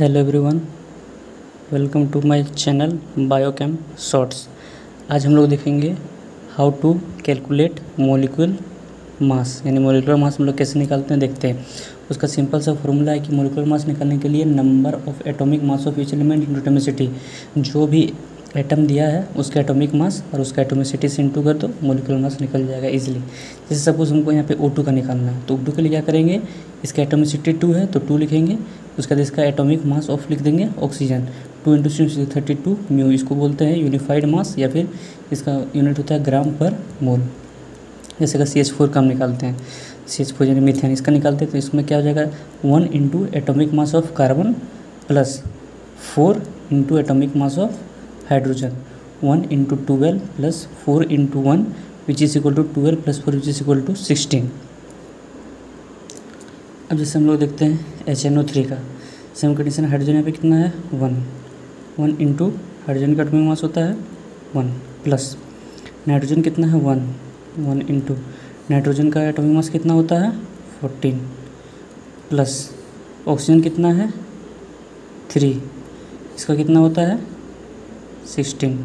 Hello everyone, welcome to my channel biochem shorts. आज हम लोग देखेंगे how to calculate molecule mass, यानी मॉलिक्यूलर मास हम लोग कैसे निकालते हैं देखते हैं। उसका सिंपल सा फॉर्मूला है कि मॉलिक्यूलर मास निकालने के लिए number of atomic mass of each element into atomicity, जो भी एटम दिया है उसका एटॉमिक मास और उसका एटॉमिसिटी से इंटू कर दो, मॉलिक्यूलर मास निकल जाएगा इजीली। जैसे सपोज हमको यहाँ पे O2 का निकालना है तो O2 के लिए क्या करेंगे, इसका एटॉमिसिटी 2 है तो 2 लिखेंगे, उसके बाद इसका एटॉमिक मास ऑफ लिख देंगे ऑक्सीजन 2 × 10⁻32 म्यू, इसको बोलते हैं यूनिफाइड मास या फिर इसका यूनिट होता है ग्राम पर मोल। जैसे का CH4 का हम निकालते हैं, CH4 यानी मीथेन, इसका निकालते हैं तो इसमें क्या हो जाएगा 1 × atomic mass of carbon plus 4 × atomic mass of hydrogen 1 × 12 plus 4 × 1 which is equal to 12 plus 4 which is equal to 16। अब जैसे हम लोग देखते हैं HNO3 का सेम कंडीशन, हाइड्रोजन यहाँ पे कितना है 1 × हाइड्रोजन का एटॉमिक मास होता है 1 प्लस नाइट्रोजन कितना है 1 × नाइट्रोजन का एटॉमिक मास कितना होता है 14 प्लस ऑक्सीजन कितना है 3, इसका कितना होता है 16।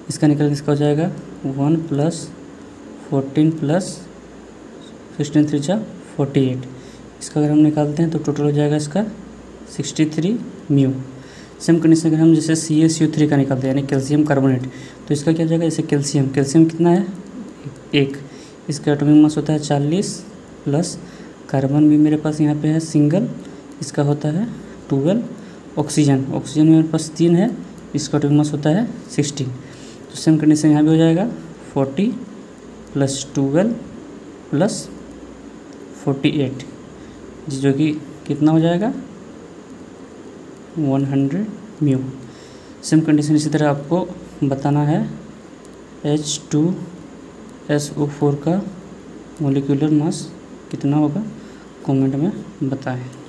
इसका निकल इसका हो जाएगा 1 प्लस 14 प्लस 16 3 48। इसका अगर हम निकालते हैं तो टोटल हो जाएगा इसका 63 म्यू। सेम कंडीशन अगर हम जैसे CaCO3 का निकालते हैं यानी कैल्शियम कार्बोनेट, तो इसका क्या हो जाएगा, जैसे कैल्शियम कितना है 1, इसका एटॉमिक मास होता है 40 प्लस कार्बन भी मेरे पास यहाँ पे है सिंगल, इसका होता है 12। ऑक्सीजन मेरे पास 3 है, इसका एटॉमिक मास होता है 16। तो सेम कंडीशन यहाँ भी हो जाएगा 40 प्लस 12 प्लस 48, जो कि कितना हो जाएगा 100 म्यू। सेम कंडीशन इसी तरह आपको बताना है H2SO4 का मॉलिक्यूलर मास कितना होगा, कमेंट में बताएं।